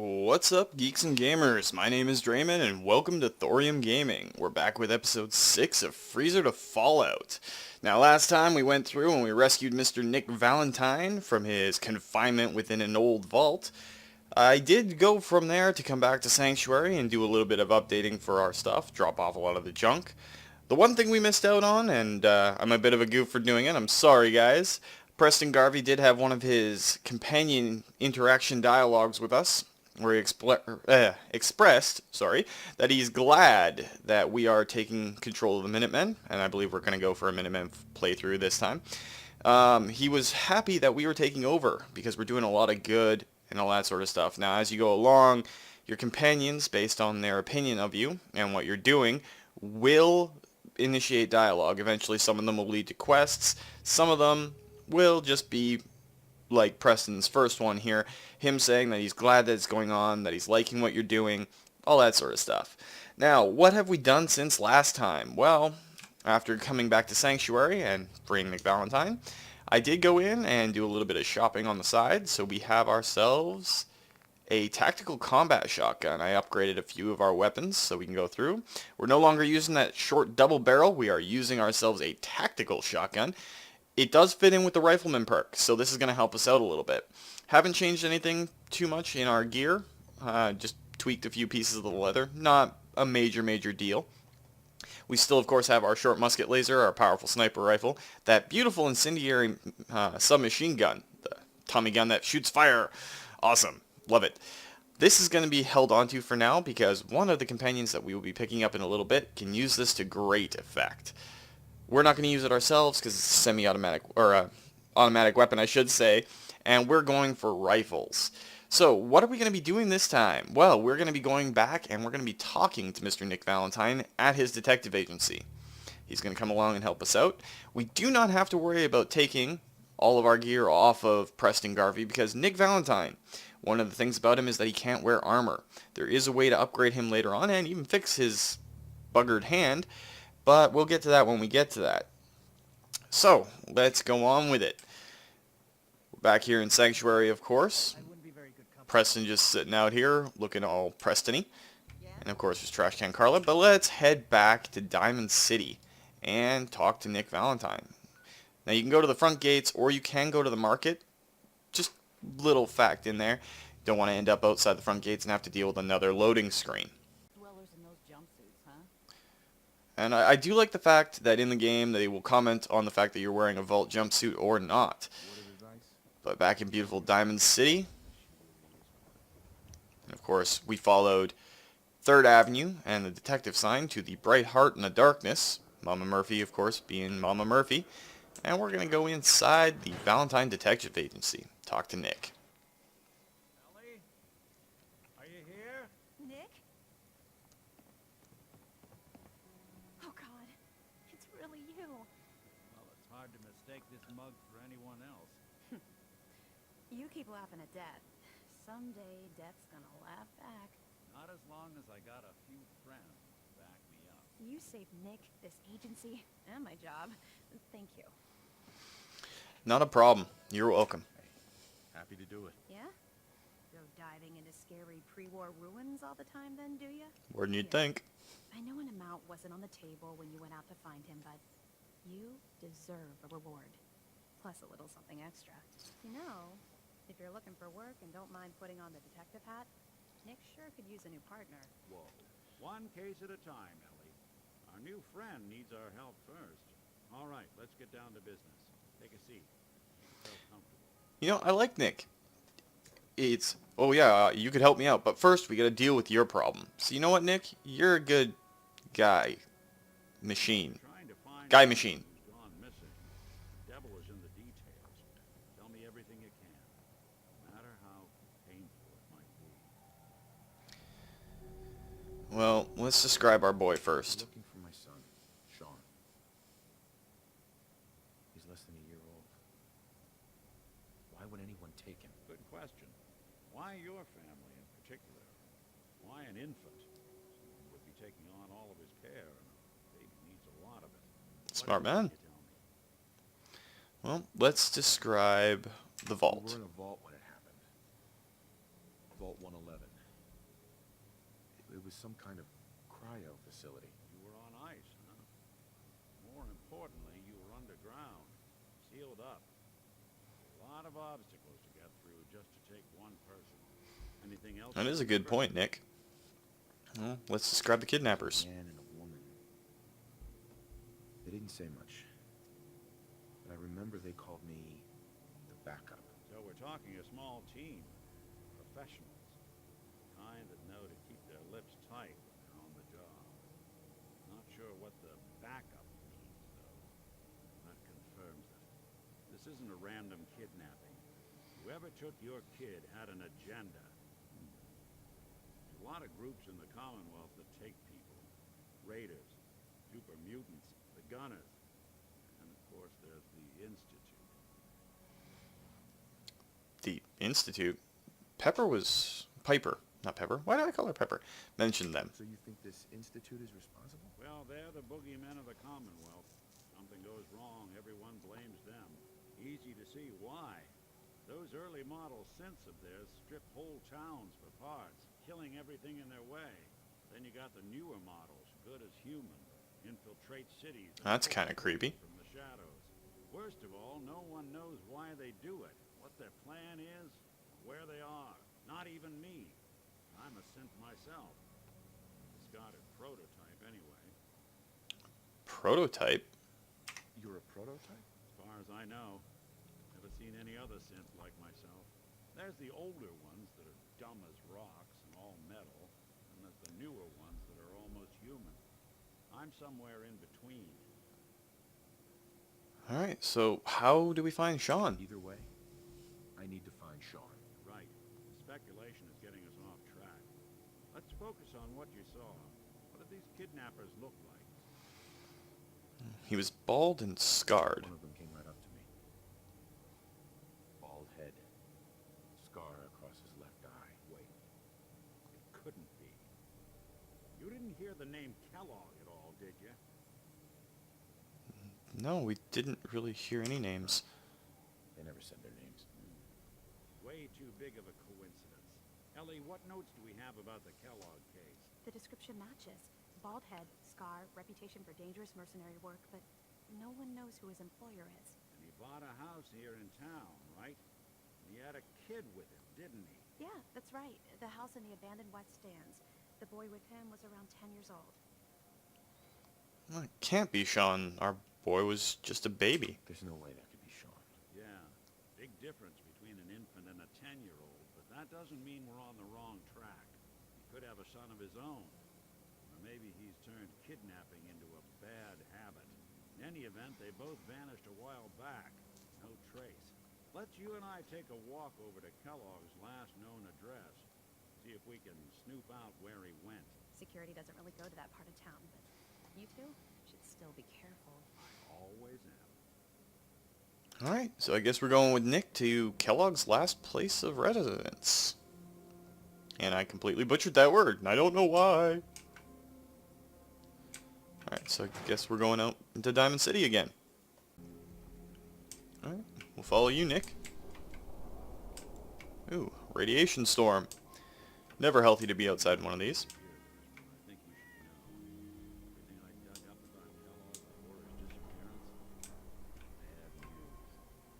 What's up, geeks and gamers? My name is Draymond, and welcome to Thorium Gaming. We're back with episode 6 of Freezer to Fallout. Now, last time we went through and we rescued Mr. Nick Valentine from his confinement within an old vault. I did go from there to come back to Sanctuary and do a little bit of updating for our stuff, drop off a lot of the junk. The one thing we missed out on, and I'm a bit of a goof for doing it, I'm sorry guys, Preston Garvey did have one of his companion interaction dialogues with us, where he expressed that he's glad that we are taking control of the Minutemen, and I believe we're going to go for a Minutemen playthrough this time. He was happy that we were taking over, because we're doing a lot of good and all that sort of stuff. Now, as you go along, your companions, based on their opinion of you and what you're doing, will initiate dialogue. Eventually, some of them will lead to quests. Some of them will just be like Preston's first one here, him saying that he's glad that it's going on, that he's liking what you're doing, all that sort of stuff. Now, what have we done since last time? Well, after coming back to Sanctuary and freeing Nick Valentine, I did go in and do a little bit of shopping on the side, so we have ourselves a tactical combat shotgun. I upgraded a few of our weapons so we can go through. We're no longer using that short double barrel, we are using ourselves a tactical shotgun. It does fit in with the rifleman perk, so this is going to help us out a little bit. Haven't changed anything too much in our gear, just tweaked a few pieces of the leather. Not a major deal. We still, of course, have our short musket laser, our powerful sniper rifle, that beautiful incendiary submachine gun, the Tommy gun that shoots fire. Awesome. Love it. This is going to be held onto for now because one of the companions that we will be picking up in a little bit can use this to great effect. We're not going to use it ourselves because it's a semi-automatic, or automatic weapon, I should say, and we're going for rifles. So, what are we going to be doing this time? Well, we're going to be going back and we're going to be talking to Mr. Nick Valentine at his detective agency. He's going to come along and help us out. We do not have to worry about taking all of our gear off of Preston Garvey because Nick Valentine, one of the things about him is that he can't wear armor. There is a way to upgrade him later on and even fix his buggered hand, but we'll get to that when we get to that. So, let's go on with it. We're back here in Sanctuary, of course. Preston just sitting out here, looking all Preston-y. And of course, there's Trash Can Carla. But let's head back to Diamond City and talk to Nick Valentine. Now, you can go to the front gates, or you can go to the market. Just little fact in there. Don't want to end up outside the front gates and have to deal with another loading screen. And I do like the fact that in the game they will comment on the fact that you're wearing a Vault jumpsuit or not. But back in beautiful Diamond City, and of course we followed 3rd Avenue and the detective sign to the Bright Heart in the Darkness, Mama Murphy of course being Mama Murphy, and we're going to go inside the Valentine Detective Agency, talk to Nick. Ellie? Are you here? Nick? Oh God, it's really you. Well, it's hard to mistake this mug for anyone else. You keep laughing at Death. Someday, Death's gonna laugh back. Not as long as I got a few friends to back me up. You saved Nick, this agency, and my job. Thank you. Not a problem. You're welcome. Happy to do it. Yeah? Go diving into scary pre-war ruins all the time then, do ya? More than you'd think. I know an amount wasn't on the table when you went out to find him, but you deserve a reward. Plus a little something extra. You know, if you're looking for work and don't mind putting on the detective hat, Nick sure could use a new partner. Whoa. One case at a time, Ellie. Our new friend needs our help first. All right, let's get down to business. Take a seat. Make yourself comfortable. You know, I like Nick. It's, oh yeah, you could help me out, but first we gotta deal with your problem. So you know what, Nick? You're a good guy. Machine. Trying to find Guy machine. who's gone missing. The devil is in the details. Tell me everything you can, no matter how painful it might be. Well, let's describe our boy first. Looking for my son, Sean. He's less than a year old. Why would anyone take him? Good question. Why your family in particular? Why an infant? Someone would be taking on all of his care, and a baby needs a lot of it. Smart What else man. can you tell me? Well, let's describe the We vault. were in a vault when it happened. Vault 111. was some kind of cryo facility. You were on ice, huh? More importantly, you were underground, sealed up. A lot of obstacles to get through just to take one person. Anything else? That is a good point, Nick. Well, let's describe the kidnappers. A man and a woman. They didn't say much. But I remember they called me the backup. So we're talking a small team. Professionals. Kind that know to keep their lips tight when they're on the job. Not sure what the backup means, though. That confirms it. This isn't a random kidnapping. Whoever took your kid had an agenda. There's a lot of groups in the Commonwealth that take people. Raiders, super mutants, the Gunners, and of course there's the Institute. The Institute? Piper, not Pepper. Why did I call her Pepper? Mentioned them. So you think this institute is responsible? Well, they're the boogeymen of the Commonwealth. Something goes wrong, everyone blames them. Easy to see why. Those early model synths of theirs strip whole towns for parts, killing everything in their way. Then you got the newer models, good as human, infiltrate cities. That's kind of creepy. From the shadows. Worst of all, no one knows why they do it, what their plan is, where they are. Not even me. I'm a synth myself. Discarded prototype anyway. Prototype? You're a prototype? As far as I know. Never seen any other synth like myself. There's the older ones that are dumb as rocks and all metal. And there's the newer ones that are almost human. I'm somewhere in between. Alright, so how do we find Sean? Either way, I need to find Sean. Right. The speculation is getting us off track. Let's focus on what you saw. What did these kidnappers look like? He was bald and scarred. One of them came right up to me. Bald head. Scar across his left eye. Wait. It couldn't be. You didn't hear the name Kellogg at all, did you? No, we didn't really hear any names. They never said their names. Way too big of a coincidence. Ellie, what notes do we have about the Kellogg case? The description matches. Bald head, scar, reputation for dangerous mercenary work, but no one knows who his employer is. And he bought a house here in town, right? He had a kid with him, didn't he? Yeah, that's right. The house in the abandoned West Stands. The boy with him was around 10 years old. Well, it can't be Sean. Our boy was just a baby. There's no way that could be Sean. Yeah. Big difference between an infant and a 10-year-old, but that doesn't mean we're on the wrong track. He could have a son of his own. Or maybe he's turned kidnapping into a bad habit. In any event, they both vanished a while back. No trace. Let's you and I take a walk over to Kellogg's last known address. See if we can snoop out where he went. Security doesn't really go to that part of town, but you two should still be careful. I always am. Alright, so I guess we're going with Nick to Kellogg's last place of residence. And I completely butchered that word, and I don't know why. Alright, so I guess we're going out into Diamond City again. Alright, we'll follow you, Nick. Ooh, radiation storm. Never healthy to be outside one of these. I think you should know. Everything I dug up about Kellogg before his disappearance. Bad news.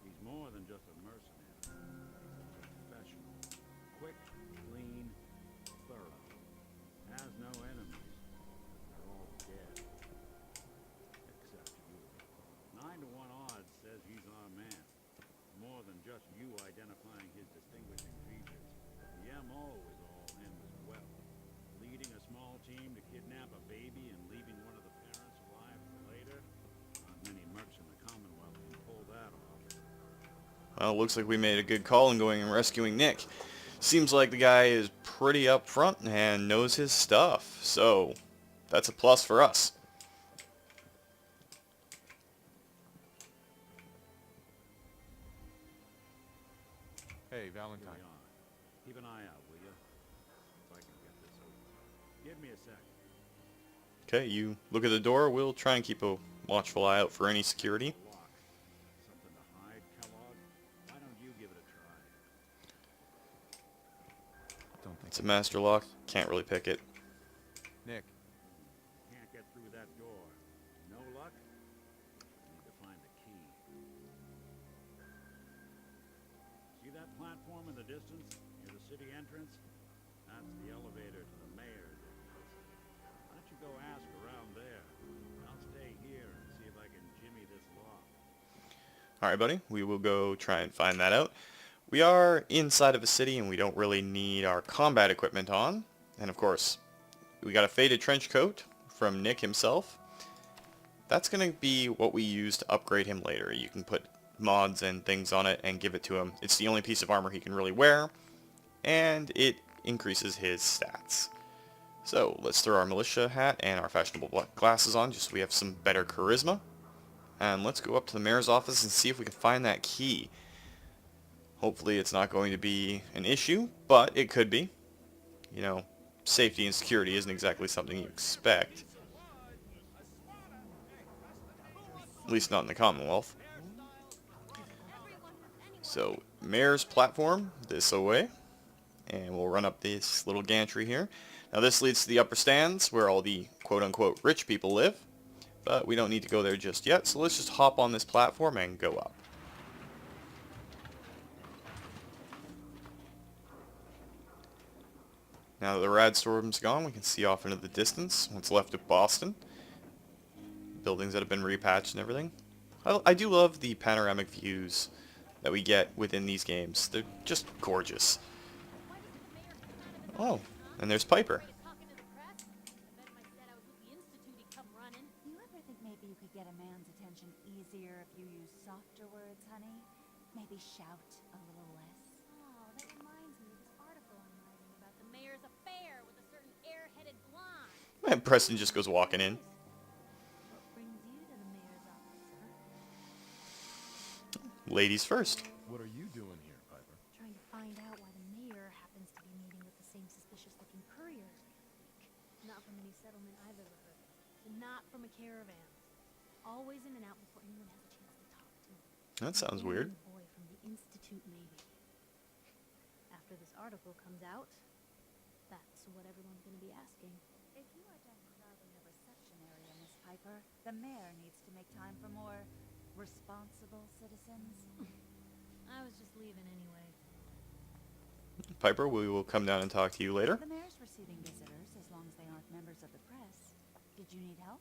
He's more than just a mercenary. He's a professional. Quick, clean, thorough. Has no enemies. They're all dead. Except you. 9 to 1 odds says he's our man. More than just you identifying his distinguishing features. The MO is all him as well. Leading a small team to kidnap a baby and leaving one of the parents alive for later? Not many mercs in the Commonwealth can pull that off. Well, it looks like we made a good call in going and rescuing Nick. Seems like the guy is pretty upfront and knows his stuff, so that's a plus for us. Hey, Here Valentine. we are. Keep an eye out, will you? If I can get this open. Give me a sec. Okay, you look at the door. We'll try and keep a watchful eye out for any security. Lock. Something to hide, Kellogg? Why don't you give it a try? Don't think It's a master lock. Can't really pick it. Nick. Can't get through that door. No luck? Need to find the key. See that platform in the distance, near the city entrance? That's the elevator to the mayor's entrance. Why don't you go ask around there? I'll stay here and see if I can jimmy this lock. Alright, buddy. We will go try and find that out. We are inside of a city and we don't really need our combat equipment on. And of course, we got a faded trench coat from Nick himself. That's going to be what we use to upgrade him later. You can put mods and things on it and give it to him. It's the only piece of armor he can really wear, and it increases his stats. So let's throw our militia hat and our fashionable glasses on just so we have some better charisma. And let's go up to the mayor's office and see if we can find that key. Hopefully it's not going to be an issue, but it could be. You know, safety and security isn't exactly something you expect. At least not in the Commonwealth. So, mayor's platform, this way. And we'll run up this little gantry here. Now this leads to the upper stands, where all the quote-unquote rich people live. But we don't need to go there just yet, so let's just hop on this platform and go up. Now that the rad storm's gone, we can see off into the distance what's left of Boston. Buildings that have been repatched and everything. I do love the panoramic views that we get within these games. They're just gorgeous. Oh, and there's Piper. You ever think maybe you could get a man's attention easier if you use softer words, honey? Maybe shout a little less. Oh, that reminds me of this article I'm writing about the mayor's affair with a certain airheaded blonde. And Preston just goes walking in. What brings you to the mayor's office, sir? Ladies first. What are you doing here, Piper? Trying to find out why the mayor happens to be meeting with the same suspicious-looking couriers next week. Not from any settlement I've ever heard of. Not from a caravan. Always in and out before anyone has a chance to talk to him. That sounds weird. Boy from the Institute, maybe. After this article comes out, that's what everyone's going to be asking. If you are done crowding the reception area, Miss Piper, the mayor needs to make time for more responsible citizens. I was just leaving anyway. Piper, we will come down and talk to you later. The mayor's receiving visitors as long as they aren't members of the press. Did you need help?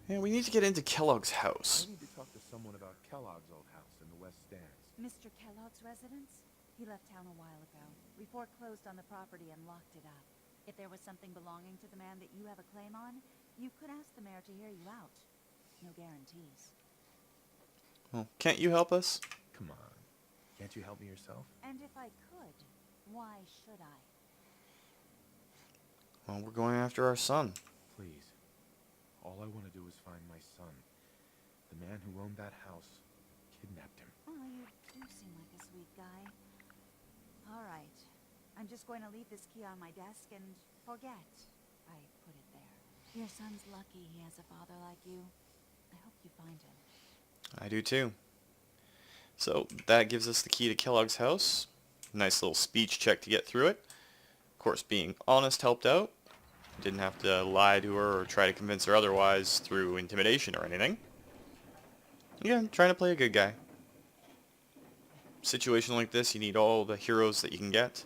Yeah, we need to get into Kellogg's house. I need to talk to someone about Kellogg's old house in the West Stands. Mr. Kellogg's residence? He left town a while ago. We foreclosed on the property and locked it up. If there was something belonging to the man that you have a claim on, you could ask the mayor to hear you out. No guarantees. Well, can't you help us? Come on. Can't you help me yourself? And if I could, why should I? Well, we're going after our son. Please. All I want to do is find my son. The man who owned that house kidnapped him. Oh, you do seem like a sweet guy. All right. I'm just going to leave this key on my desk and forget I put it there. Your son's lucky he has a father like you. I hope you find him. I do too. So that gives us the key to Kellogg's house. Nice little speech check to get through it. Of course, being honest helped out. Didn't have to lie to her or try to convince her otherwise through intimidation or anything. Again, trying to play a good guy. Situation like this, you need all the heroes that you can get.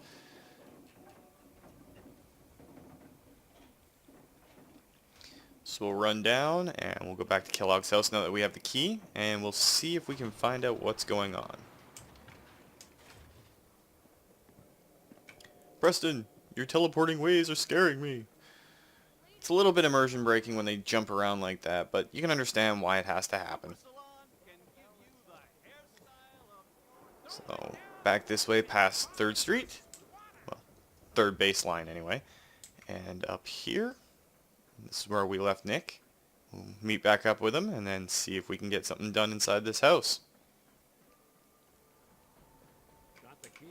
So we'll run down and we'll go back to Kellogg's house now that we have the key, and we'll see if we can find out what's going on. Preston, your teleporting ways are scaring me. It's a little bit immersion breaking when they jump around like that, but you can understand why it has to happen. So, back this way past 3rd Street. Well, 3rd baseline anyway. And up here, this is where we left Nick. We'll meet back up with him and then see if we can get something done inside this house. Got the key?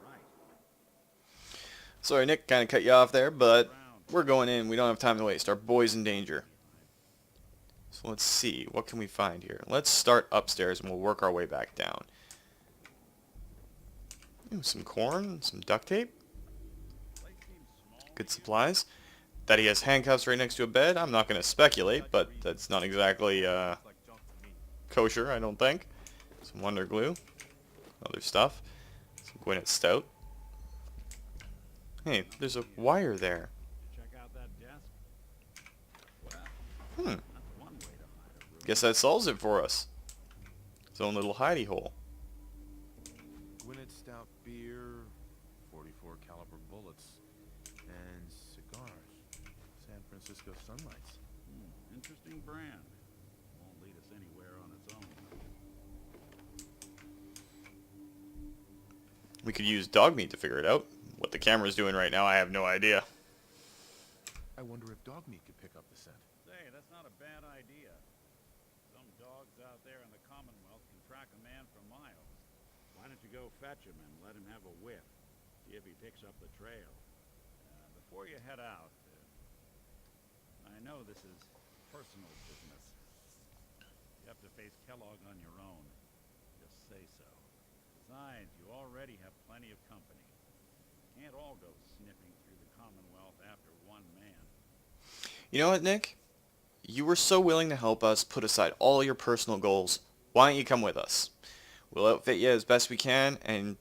Right. Sorry, Nick, kind of cut you off there, but we're going in. We don't have time to waste. Our boy's in danger. So let's see. What can we find here? Let's start upstairs and we'll work our way back down. Ooh, some corn, some duct tape. Good supplies. that he has handcuffs right next to a bed, I'm not going to speculate, but that's not exactly kosher, I don't think. Some Wonder Glue, other stuff, some Gwyneth Stout. Hey, there's a wire there. Check out that desk. Hmm, That's one way to hide a room. guess that solves it for us. Its own little hidey hole. Gwyneth Stout beer, 44 caliber bullets, and cigars. San Francisco Sunlights. Interesting brand. Won't lead us anywhere on its own. We could use dog meat to figure it out. What the camera's doing right now, I have no idea. I wonder if dog meat could pick up the scent. Say, that's not a bad idea. Some dogs out there in the Commonwealth can track a man for miles. Why don't you go fetch him and let him have a whiff? See if he picks up the trail. Before you head out, I know this is personal business. You have to face Kellogg on your own. Just say so. Besides, you already have plenty of company. Can't all go sniffing through the Commonwealth after one man. You know what, Nick? You were so willing to help us put aside all your personal goals. Why don't you come with us? We'll outfit you as best we can, and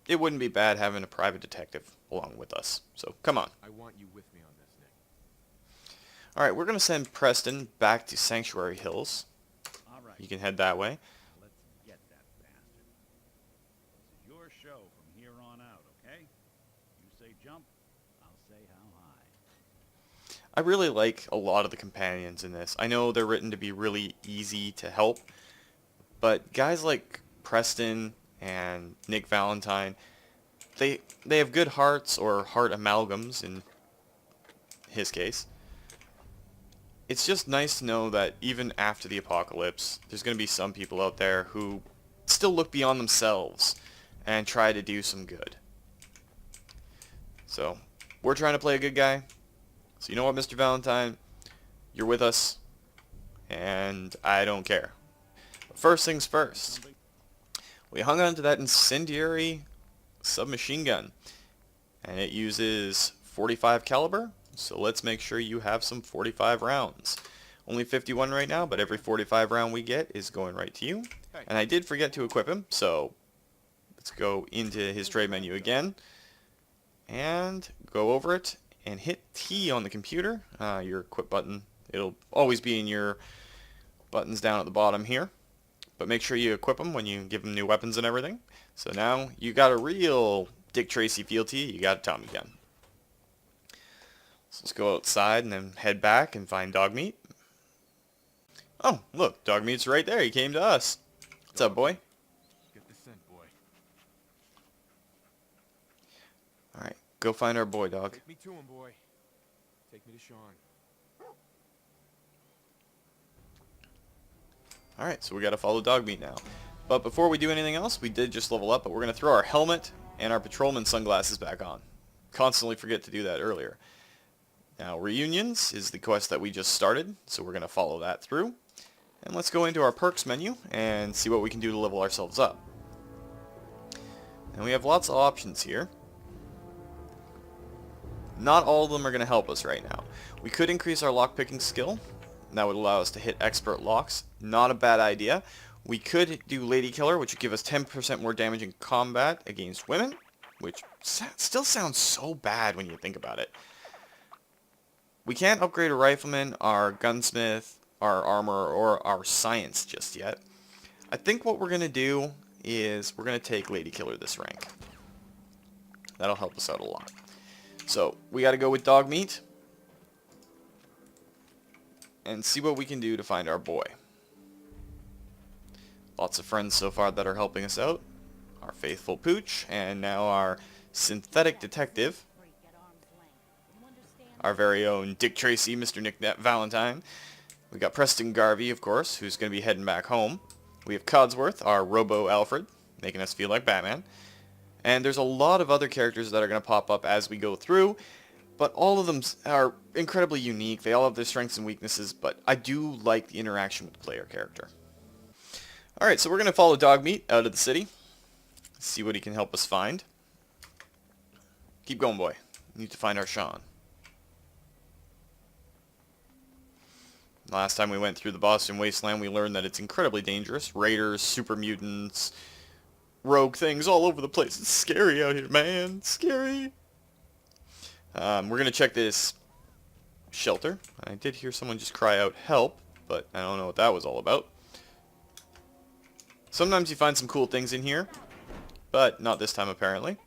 it wouldn't be bad having a private detective along with us. So, come on. I want you with me on this, Nick. Alright, we're going to send Preston back to Sanctuary Hills. All right. You can head that way. Now let's get that bastard. This is your show from here on out, okay? You say jump, I'll say how high. I really like a lot of the companions in this. I know they're written to be really easy to help, but guys like Preston and Nick Valentine, they have good hearts, or heart amalgams in his case. It's just nice to know that even after the apocalypse, there's going to be some people out there who still look beyond themselves and try to do some good. So, we're trying to play a good guy. So you know what, Mr. Valentine? You're with us, and I don't care. But first things first. We hung on to that incendiary submachine gun, and it uses 45 caliber, so let's make sure you have some 45 rounds. Only 51 right now, but every 45 round we get is going right to you. And I did forget to equip him, so let's go into his trade menu again, and go over it, and hit T on the computer, your equip button. It'll always be in your buttons down at the bottom here. But make sure you equip them when you give them new weapons and everything. So now you got a real Dick Tracy feel to you. You got a Tommy gun. So let's go outside and then head back and find dog meat. Oh, look, dog meat's right there. He came to us. What's up, boy? Get the scent, boy. Alright, go find our boy, dog. Take me to him, boy. Take me to Sean. Alright, so we gotta follow dog meat now. But before we do anything else, we did just level up, but we're gonna throw our helmet and our patrolman sunglasses back on. Constantly forget to do that earlier. Now, reunions is the quest that we just started, so we're gonna follow that through. And let's go into our perks menu and see what we can do to level ourselves up. And we have lots of options here. Not all of them are going to help us right now. We could increase our lockpicking skill. That would allow us to hit expert locks. Not a bad idea. We could do Lady Killer, which would give us 10% more damage in combat against women, which still sounds so bad when you think about it. We can't upgrade a rifleman, our gunsmith, our armor, or our science just yet. I think what we're going to do is we're going to take Lady Killer this rank. That'll help us out a lot. So, we got to go with dog meat and see what we can do to find our boy. Lots of friends so far that are helping us out. Our faithful Pooch, and now our synthetic detective, our very own Dick Tracy, Mr. Nick Valentine. We got Preston Garvey, of course, who's going to be heading back home. We have Codsworth, our Robo Alfred, making us feel like Batman. And there's a lot of other characters that are going to pop up as we go through, but all of them are incredibly unique. They all have their strengths and weaknesses, but I do like the interaction with the player character. Alright, so we're going to follow Dogmeat out of the city. See what he can help us find. Keep going, boy. We need to find our Sean. Last time we went through the Boston Wasteland, we learned that it's incredibly dangerous. Raiders, super mutants, rogue things all over the place. It's scary out here, man. Scary. We're going to check this shelter. I did hear someone just cry out help, but I don't know what that was all about. Sometimes you find some cool things in here, but not this time apparently.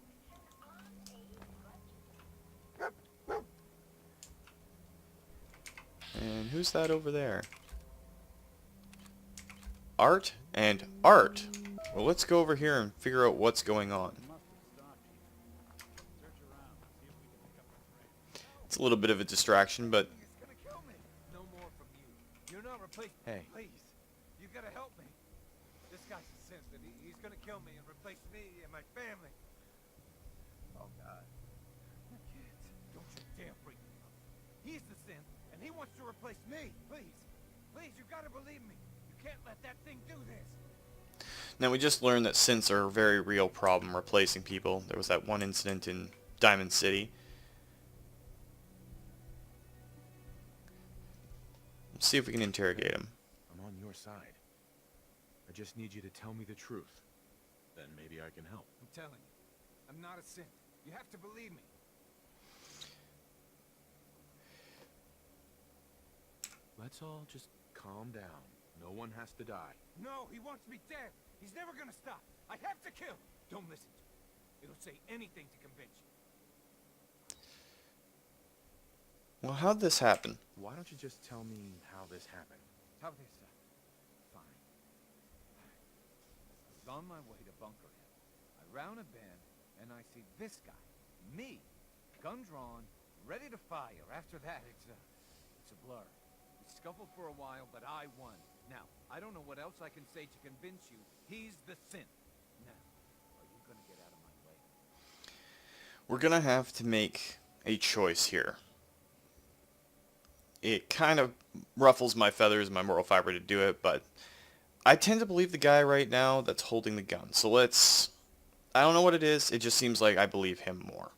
And who's that over there? Art and art. Well, let's go over here and figure out what's going on. It's a little bit of a distraction, but Hey. Please, you gotta help me. This guy's a synth, and he's gonna kill me and replace me and my family. Oh God, my kids! Don't you dare freak me out. He's the synth, and he wants to replace me. Please, please, you gotta believe me. You can't let that thing do this. now we just learned that synths are a very real problem replacing people. There was that one incident in Diamond City. Let's see if we can interrogate him. I'm on your side. I just need you to tell me the truth. Then maybe I can help. I'm telling you, I'm not a synth. You have to believe me. Let's all just calm down. No one has to die. No, he wants me dead. He's never gonna stop. I have to kill. Don't listen to him. It'll say anything to convince you. Well, how'd this happen? Why don't you just tell me how this happened? How this, fine. I was on my way to Bunker Hill. I round a bend, and I see this guy. Me. Gun drawn, ready to fire. After that, it's a blur. We scuffled for a while, but I won. Now, I don't know what else I can say to convince you he's the synth. Now, are you gonna get out of my way? We're gonna have to make a choice here. It kind of ruffles my feathers and my moral fiber to do it, but I tend to believe the guy right now that's holding the gun. So I don't know what it is, it just seems like I believe him more.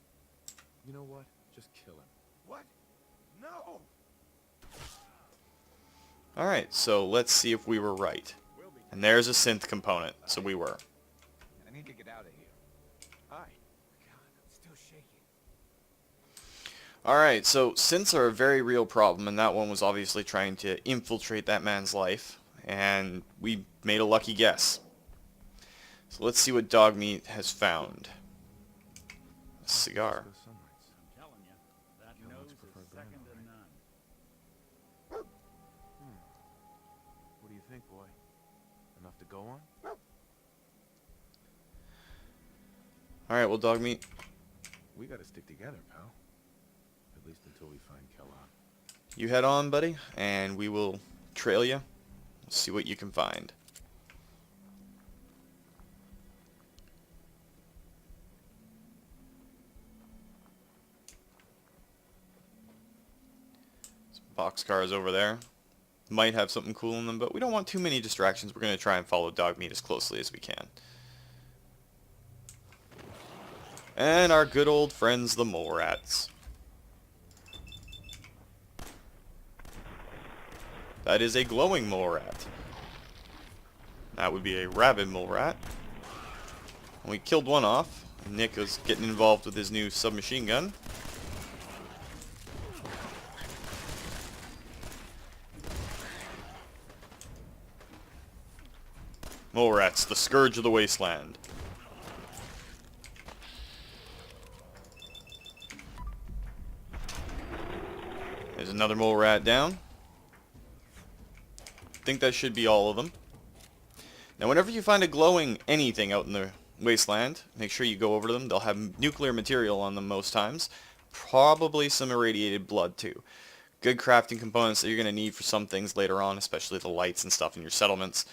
You know what? Just kill him. What? No! Alright, so let's see if we were right. And there's a synth component, so we were. I need to get out of here. Hi. God, I'm still shaking. Alright, so synths are a very real problem, and that one was obviously trying to infiltrate that man's life, and we made a lucky guess. So let's see what Dogmeat has found. A cigar. The sunlights. I'm telling you, that Kill nose what's is preferred brand, second to all none. What do you think, boy? Enough to go on? Alright, well, Dogmeat, We gotta stick together, pal. At least until we find Kellogg. you head on, buddy, and we will trail you. See what you can find. Some boxcars over there. Might have something cool in them, but we don't want too many distractions. We're going to try and follow Dogmeat as closely as we can. And our good old friends, the mole rats. That is a glowing mole rat. That would be a rabid mole rat. And we killed one off. Nick was getting involved with his new submachine gun. Mole rats, the scourge of the wasteland. There's another mole rat down. I think that should be all of them. Now whenever you find a glowing anything out in the wasteland, make sure you go over to them. They'll have nuclear material on them most times. Probably some irradiated blood too. Good crafting components that you're going to need for some things later on, especially the lights and stuff in your settlements.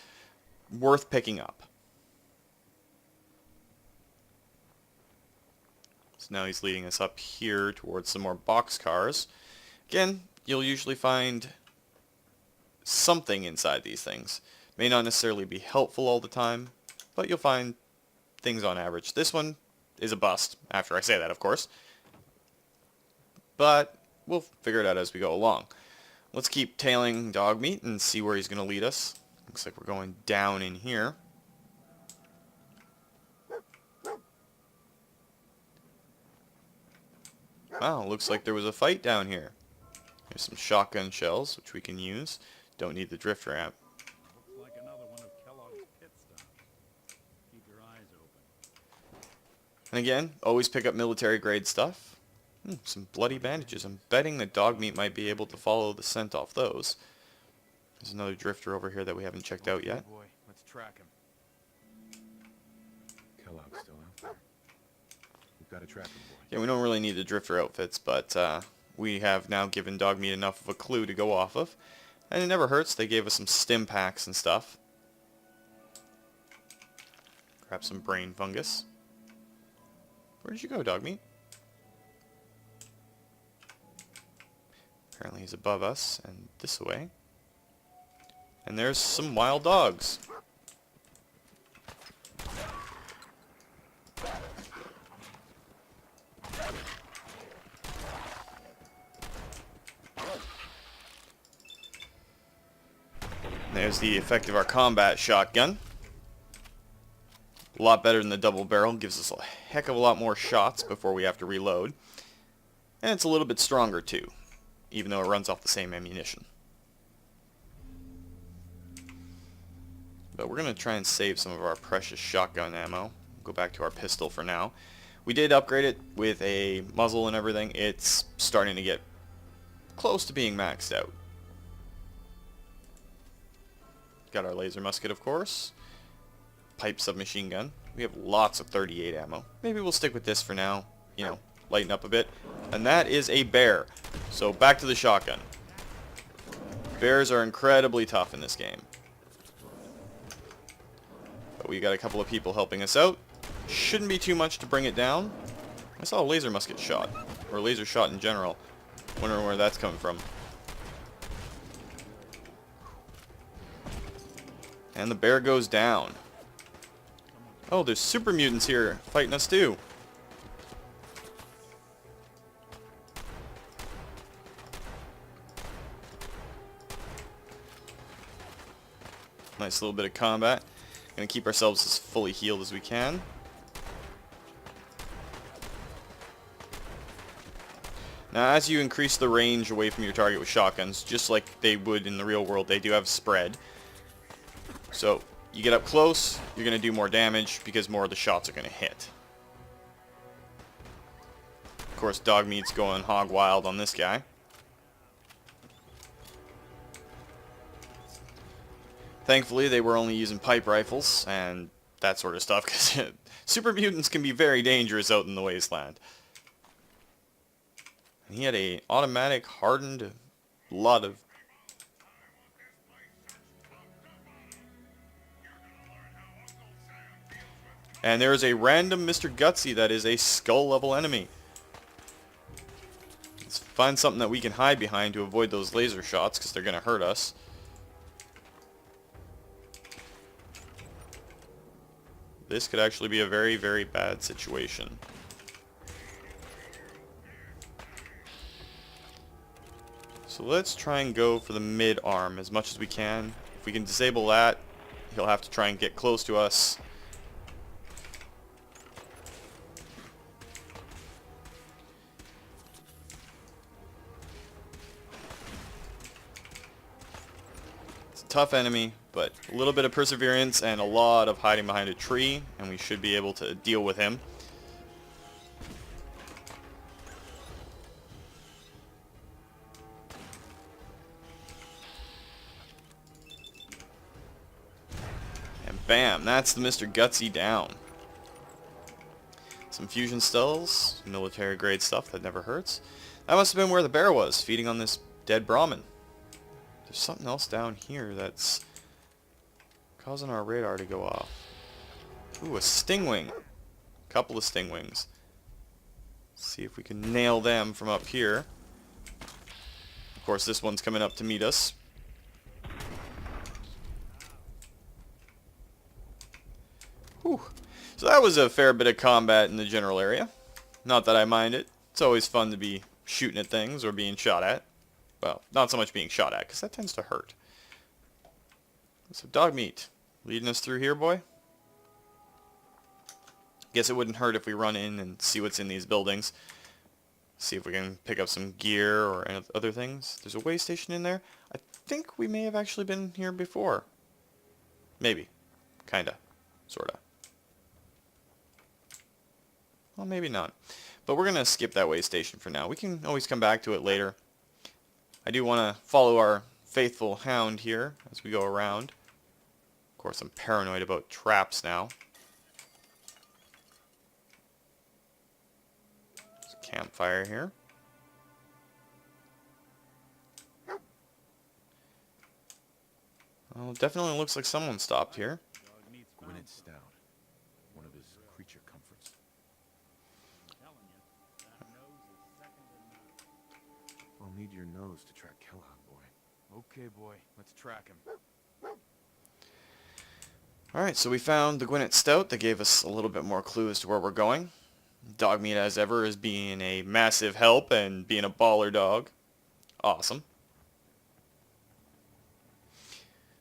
Worth picking up. So now he's leading us up here towards some more boxcars. Again, you'll usually find something inside these things. May not necessarily be helpful all the time, but you'll find things on average. This one is a bust, after I say that, of course. But we'll figure it out as we go along. let's keep tailing Dogmeat and see where he's going to lead us. Looks like we're going down in here. Wow, looks like there was a fight down here. There's some shotgun shells, which we can use. Don't need the drift ramp. Looks like another one of Kellogg's pit stops. Keep your eyes open. And again, always pick up military grade stuff. Some bloody bandages. I'm betting that Dogmeat might be able to follow the scent off those. There's another drifter over here that we haven't checked out yet. Boy, let's track him. Kellogg's still out there. We've got to track him, boy. Yeah, we don't really need the drifter outfits, but we have now given Dogmeat enough of a clue to go off of. And it never hurts. They gave us some stim packs and stuff. Grab some brain fungus. Where did you go, Dogmeat? Apparently he's above us and this way. And there's some wild dogs. There's the effect of our combat shotgun. A lot better than the double barrel. Gives us a heck of a lot more shots before we have to reload. And it's a little bit stronger too, even though it runs off the same ammunition. But we're going to try and save some of our precious shotgun ammo. Go back to our pistol for now. We did upgrade it with a muzzle and everything. It's starting to get close to being maxed out. Got our laser musket, of course. Pipe submachine gun. We have lots of 38 ammo. Maybe we'll stick with this for now. You know, lighten up a bit. And that is a bear. So back to the shotgun. Bears are incredibly tough in this game. But we got a couple of people helping us out. Shouldn't be too much to bring it down. I saw a laser musket shot. Or a laser shot in general. Wondering where that's coming from. And the bear goes down. Oh, there's super mutants here fighting us too. Nice little bit of combat. Gonna keep ourselves as fully healed as we can. Now, as you increase the range away from your target with shotguns, just like they would in the real world, they do have spread. So, you get up close, you're going to do more damage because more of the shots are going to hit. Of course, Dogmeat's going hog wild on this guy. Thankfully, they were only using pipe rifles and that sort of stuff, because super mutants can be very dangerous out in the wasteland. And he had a automatic hardened lot of... And there is a random Mr. Gutsy that is a skull level enemy. Let's find something that we can hide behind to avoid those laser shots, because they're going to hurt us. This could actually be a very, very bad situation. So let's try and go for the mid arm as much as we can. If we can disable that, he'll have to try and get close to us. Tough enemy, but a little bit of perseverance and a lot of hiding behind a tree, and we should be able to deal with him. And bam, that's the Mr. Gutsy down. Some fusion skulls, military grade stuff that never hurts. That must have been where the bear was, feeding on this dead Brahmin. There's something else down here that's causing our radar to go off. Ooh, a stingwing. Couple of stingwings. See if we can nail them from up here. Of course, this one's coming up to meet us. Whew. So that was a fair bit of combat in the general area. Not that I mind it. It's always fun to be shooting at things or being shot at. Well, not so much being shot at, because that tends to hurt. So dog meat. Leading us through here, boy? Guess it wouldn't hurt if we run in and see what's in these buildings. See if we can pick up some gear or other things. There's a way station in there. I think we may have actually been here before. Maybe. Kinda. Sorta. Well, maybe not. But we're going to skip that way station for now. We can always come back to it later. I do want to follow our faithful hound here as we go around. Of course, I'm paranoid about traps now. There's a campfire here. Well, definitely looks like someone stopped here. Dog meat's found. Gwyneth Stout. One of his creature comforts. I'm telling you, that nose is second to none. I'll need your nose to track Kellogg, boy. Okay, boy. Let's track him. Alright, so we found the Gwyneth Stout. That gave us a little bit more clue as to where we're going. Dog meat, as ever, is being a massive help and being a baller dog. Awesome.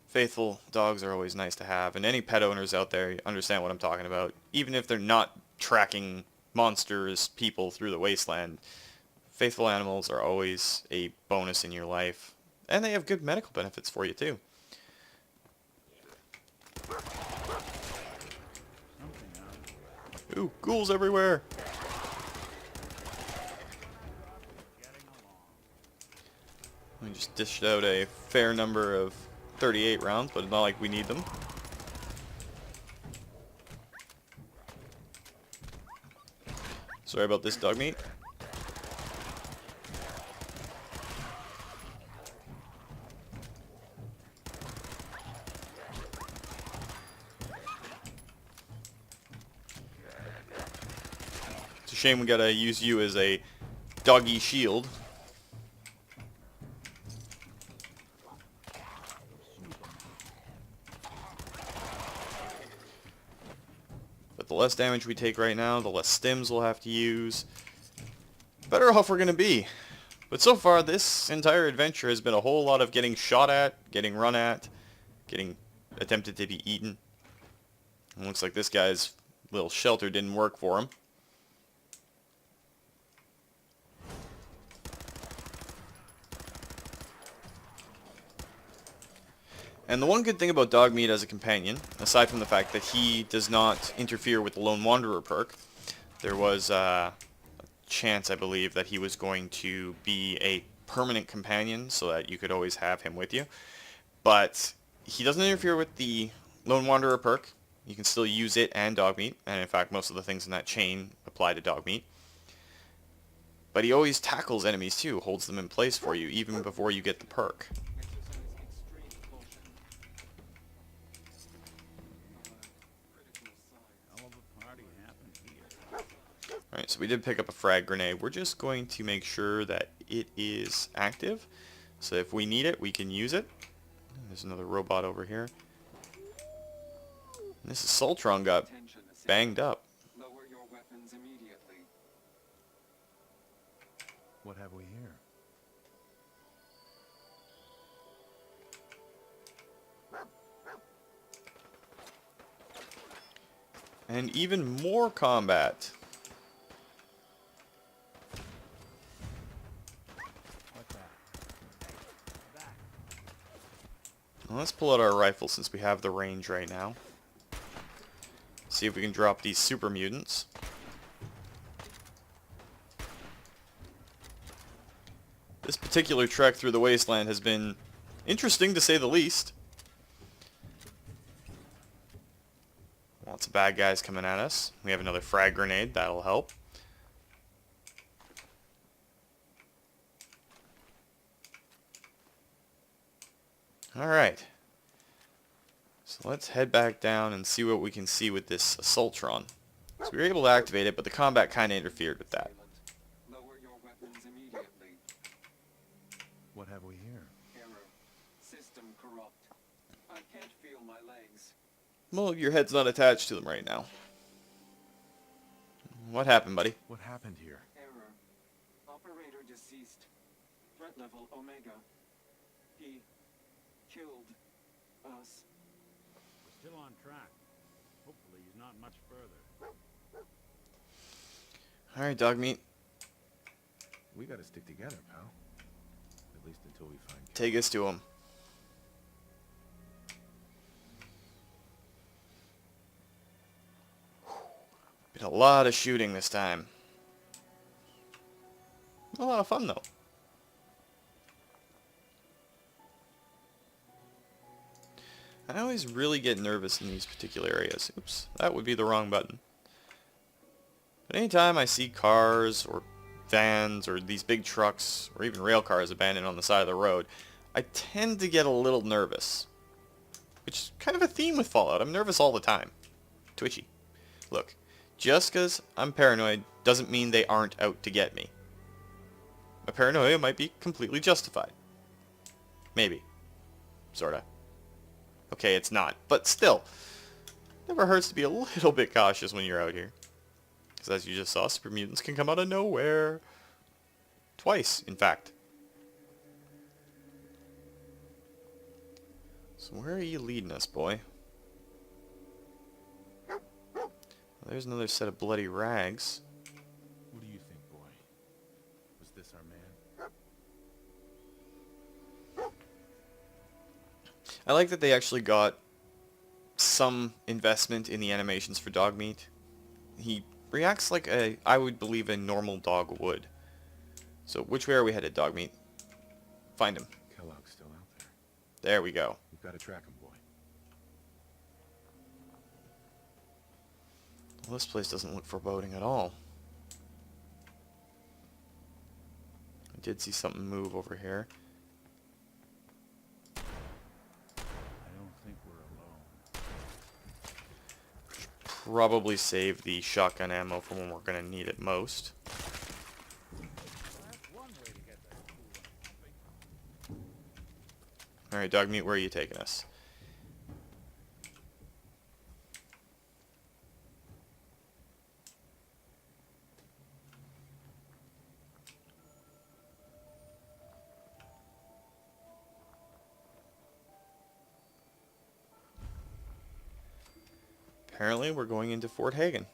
Faithful dogs are always nice to have, and any pet owners out there understand what I'm talking about. Even if they're not tracking monsters, people through the wasteland, faithful animals are always a bonus in your life. And they have good medical benefits for you, too. Something out. Ooh, ghouls everywhere! Getting along. We just dished out a fair number of 38 rounds, but it's not like we need them. Sorry about this, dog meat. It's a shame we gotta use you as a doggy shield. But the less damage we take right now, the less stims we'll have to use. Better off we're going to be. But so far, this entire adventure has been a whole lot of getting shot at, getting run at, getting attempted to be eaten. It looks like this guy's little shelter didn't work for him. And the one good thing about dog meat as a companion, aside from the fact that he does not interfere with the Lone Wanderer perk, there was a chance, I believe, that he was going to be a permanent companion so that you could always have him with you. But he doesn't interfere with the Lone Wanderer perk. You can still use it and dog meat, and in fact most of the things in that chain apply to dog meat. But he always tackles enemies too, holds them in place for you even before you get the perk. Hell of a party happened here. Alright, so we did pick up a frag grenade. We're just going to make sure that it is active. So if we need it, we can use it. There's another robot over here. And this Assaultron got banged up. Lower your weapons immediately. What have we here? And even more combat. What's that? Back. Well, let's pull out our rifle since we have the range right now. See if we can drop these super mutants. This particular trek through the wasteland has been interesting to say the least. Lots of bad guys coming at us. We have another frag grenade, that'll help. Alright. So let's head back down and see what we can see with this Assaultron. So we were able to activate it, but the combat kind of interfered with that. Lower your weapons immediately. What have we here? Error. System corrupt. I can't feel my legs. Well, your head's not attached to them right now. What happened, buddy? What happened here? Error. Operator deceased. threat level Omega. He killed us. We're still on track. Hopefully he's not much further. Alright, dog meat. We gotta stick together, pal. At least until we find Kate. Take us to him. Been a lot of shooting this time. A lot of fun, though. I always really get nervous in these particular areas. Oops, that would be the wrong button. But anytime I see cars or vans or these big trucks or even rail cars abandoned on the side of the road, I tend to get a little nervous. Which is kind of a theme with Fallout. I'm nervous all the time. Twitchy. Look, just because I'm paranoid doesn't mean they aren't out to get me. My paranoia might be completely justified. Maybe. Sorta. Okay, it's not. But still, never hurts to be a little bit cautious when you're out here. Because as you just saw, super mutants can come out of nowhere. Twice, in fact. So where are you leading us, boy? Well, there's another set of bloody rags. What do you think, boy? Was this our man? I like that they actually got some investment in the animations for Dogmeat. He reacts like I would believe a normal dog would. So which way are we headed, Dogmeat? Find him. Kellogg's still out there. There we go. We've got to track him, boy. Well, this place doesn't look foreboding at all. I did see something move over here. I don't think we're alone. Probably save the shotgun ammo for when we're going to need it most. That's one way to get that coolant pumping. Alright, Dogmeat, where are you taking us? Apparently, we're going into Fort Hagen.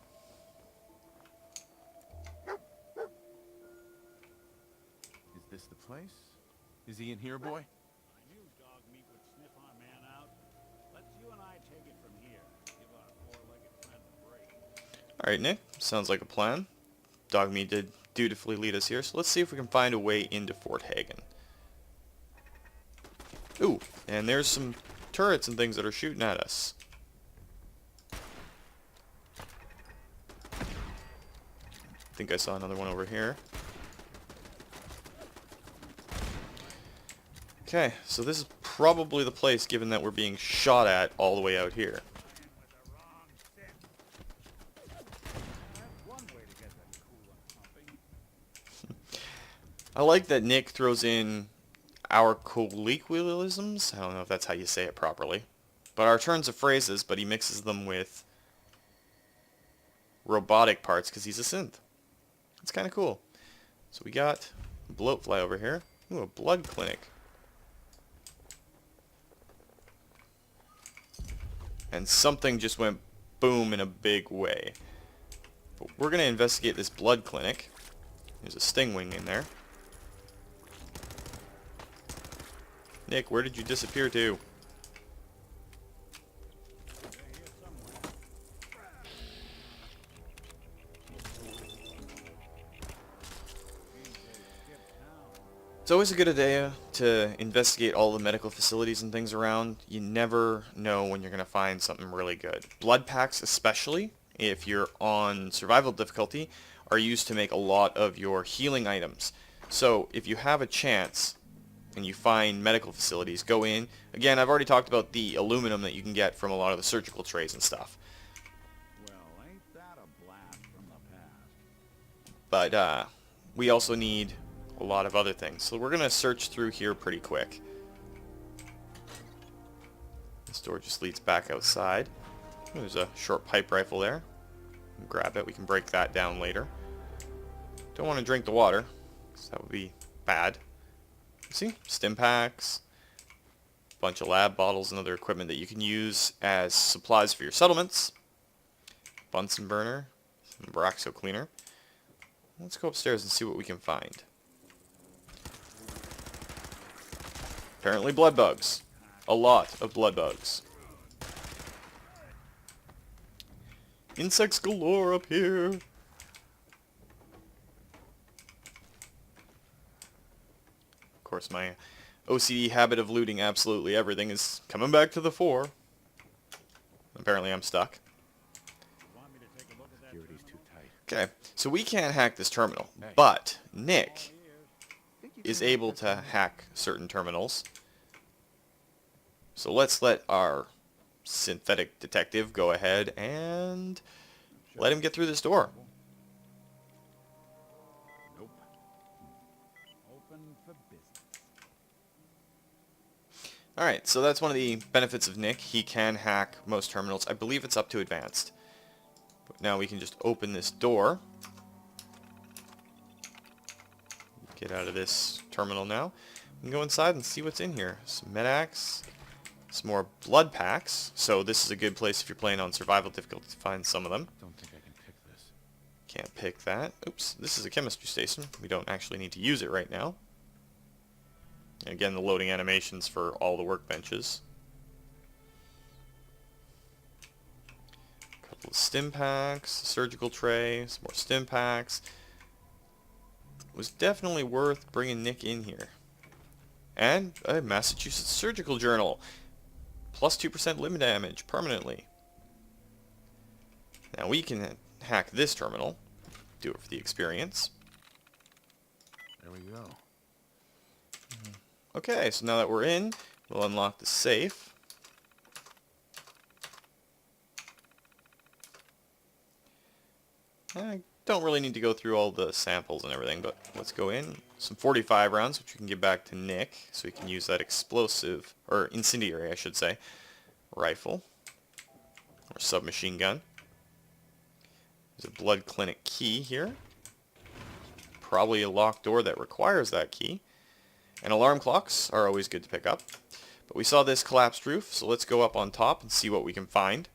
Is this the place? Is he in here, boy? I knew Dogmeat would sniff our man out. Let's you and I take it from here. Give our four-legged friend a break. Alright, Nick. Sounds like a plan. Dogmeat did dutifully lead us here, so let's see if we can find a way into Fort Hagen. Ooh, and there's some turrets and things that are shooting at us. I think I saw another one over here. Okay, so this is probably the place, given that we're being shot at all the way out here. That's one way to get that coolant pumping. I like that Nick throws in our colloquialisms. I don't know if that's how you say it properly. But our turns of phrases, but he mixes them with robotic parts because he's a synth. It's kind of cool. So we got a bloatfly over here. Ooh, a blood clinic. And something just went boom in a big way. But we're going to investigate this blood clinic. There's a stingwing in there. Nick, where did you disappear to? It's always a good idea to investigate all the medical facilities and things around. You never know when you're going to find something really good. Blood packs, especially if you're on survival difficulty, are used to make a lot of your healing items. So if you have a chance and you find medical facilities, go in. Again, I've already talked about the aluminum that you can get from a lot of the surgical trays and stuff. Well, ain't that a blast from the past? But we also need a lot of other things. So we're going to search through here pretty quick. This door just leads back outside. There's a short pipe rifle there. Grab it. We can break that down later. Don't want to drink the water, because that would be bad. See? Stim packs. Bunch of lab bottles and other equipment that you can use as supplies for your settlements. Bunsen burner. Some Boraxo cleaner. Let's go upstairs and see what we can find. Apparently blood bugs. A lot of blood bugs. Insects galore up here. Of course, my OCD habit of looting absolutely everything is coming back to the fore. Apparently I'm stuck. Security's too tight. Okay, so we can't hack this terminal, Hey. but Nick is able to hack certain terminals. So let's let our synthetic detective go ahead and let him get through this door. Nope. Open for business. Alright, so that's one of the benefits of Nick. He can hack most terminals. I believe it's up to advanced. But now we can just open this door. Get out of this terminal now. We can go inside and see what's in here. Some medax, some more blood packs. So this is a good place if you're playing on survival difficulty to find some of them. Don't think I can pick this. Can't pick that. Oops, this is a chemistry station. We don't actually need to use it right now. And again, the loading animations for all the workbenches. A couple of stim packs, a surgical tray, some more stim packs. It was definitely worth bringing Nick in here. And a Massachusetts surgical journal. Plus 2% limb damage permanently. Now we can hack this terminal. Do it for the experience. There we go. Okay, so now that we're in, we'll unlock the safe. I don't really need to go through all the samples and everything, but let's go in. Some 45 rounds, which we can give back to Nick, so he can use that explosive, or incendiary, I should say, rifle, or submachine gun. There's a blood clinic key here. Probably a locked door that requires that key. And alarm clocks are always good to pick up. But we saw this collapsed roof, so let's go up on top and see what we can find.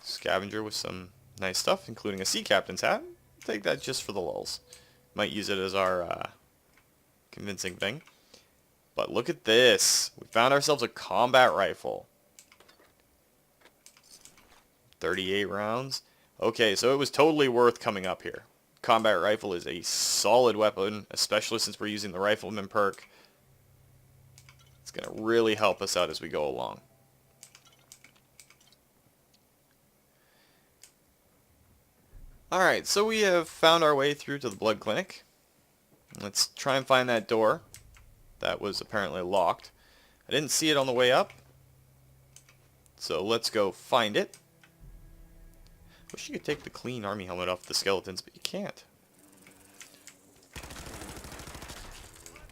Scavenger with some nice stuff, including a sea captain's hat. Take that just for the lulz. Might use it as our convincing thing. But look at this. We found ourselves a combat rifle. 38 rounds. Okay, so it was totally worth coming up here. Combat rifle is a solid weapon, especially since we're using the rifleman perk. It's going to really help us out as we go along. Alright, so we have found our way through to the blood clinic. Let's try and find that door. That was apparently locked. I didn't see it on the way up. So let's go find it. Wish you could take the clean army helmet off the skeletons, but you can't.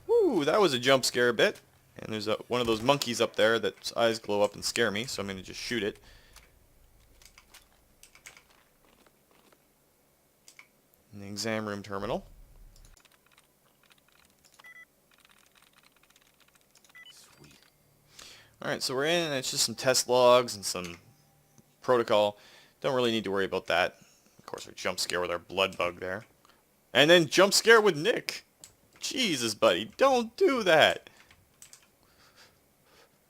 Woo, that was a jump scare a bit. And there's one of those monkeys up there that's eyes glow up and scare me, so I'm going to just shoot it. In the exam room terminal. Sweet. Alright, so we're in, and it's just some test logs and some protocol. Don't really need to worry about that. Of course, our jump scare with our blood bug there. And then jump scare with Nick. Jesus, buddy, don't do that.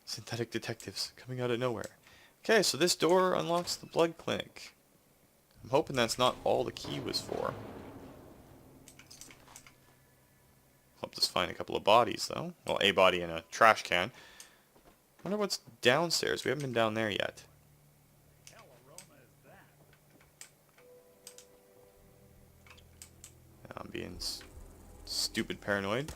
Synthetic detectives coming out of nowhere. Okay, so this door unlocks the blood clinic. I'm hoping that's not all the key was for. Helped us find a couple of bodies, though. Well, a body and a trash can. Wonder what's downstairs. We haven't been down there yet. I'm being stupid paranoid.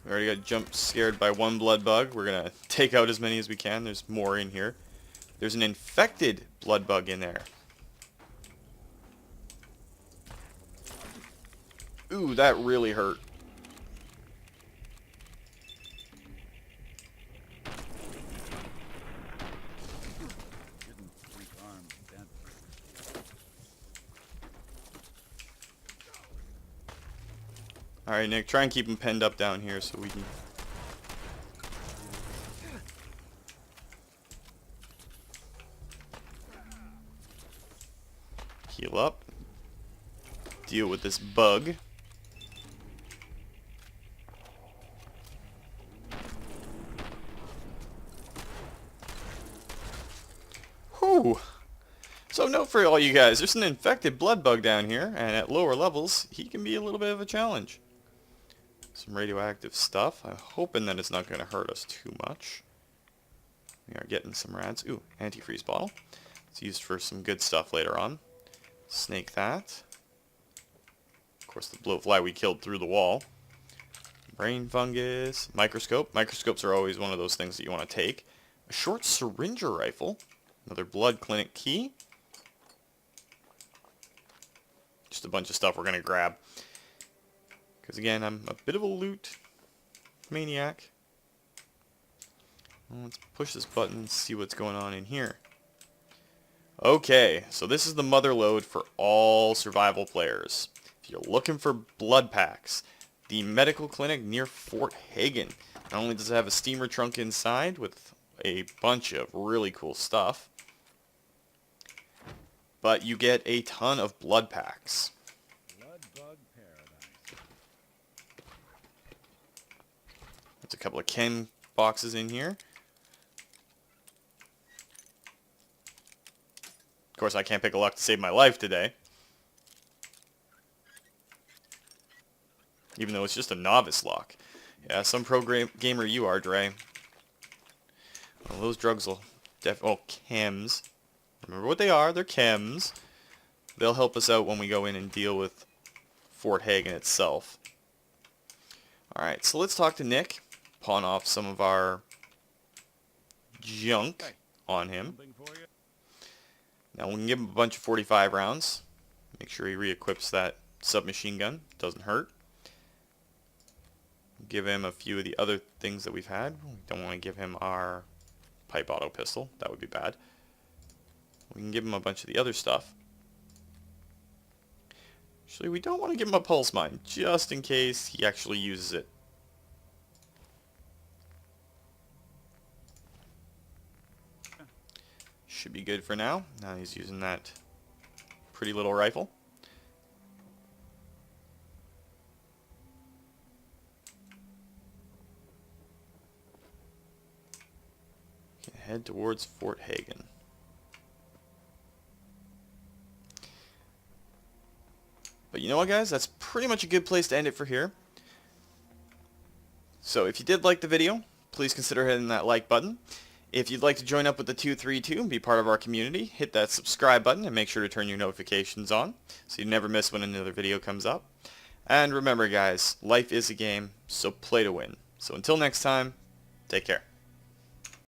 We already got jump scared by one blood bug. We're gonna take out as many as we can. There's more in here. There's an infected blood bug in there. Ooh, that really hurt. Didn't sleep Alright, Nick, try and keep him penned up down here so we can... heal up. Deal with this bug. Whew. So note for all you guys, there's an infected blood bug down here, and at lower levels, he can be a little bit of a challenge. Some radioactive stuff. I'm hoping that it's not going to hurt us too much. We are getting some rads. Ooh, antifreeze bottle. It's used for some good stuff later on. Snake that. Of course, the blowfly we killed through the wall. Brain fungus. Microscope. Microscopes are always one of those things that you want to take. A short syringer rifle. Another blood clinic key. Just a bunch of stuff we're going to grab. Because again, I'm a bit of a loot maniac. Well, let's push this button and see what's going on in here. Okay, so this is the mother lode for all survival players. If you're looking for blood packs, the medical clinic near Fort Hagen. Not only does it have a steamer trunk inside with a bunch of really cool stuff, but you get a ton of blood packs. Blood bug paradise. There's a couple of chem boxes in here. Of course, I can't pick a lock to save my life today. Even though it's just a novice lock. Yeah, some gamer you are, Dre. Well, those drugs will oh, chems. Remember what they are, they're chems. They'll help us out when we go in and deal with Fort Hagen itself. Alright, so let's talk to Nick. Pawn off some of our junk on him. Something for you? Now we can give him a bunch of 45 rounds. Make sure he re-equips that submachine gun. Doesn't hurt. Give him a few of the other things that we've had. We don't want to give him our pipe auto pistol. That would be bad. We can give him a bunch of the other stuff. Actually, we don't want to give him a pulse mine, just in case he actually uses it. Should be good for now. Now he's using that pretty little rifle. Can head towards Fort Hagen. But you know what, guys? That's pretty much a good place to end it for here. So if you did like the video, please consider hitting that like button. If you'd like to join up with the 232 and be part of our community, hit that subscribe button and make sure to turn your notifications on so you never miss when another video comes up. And remember, guys, life is a game, so play to win. So until next time, take care.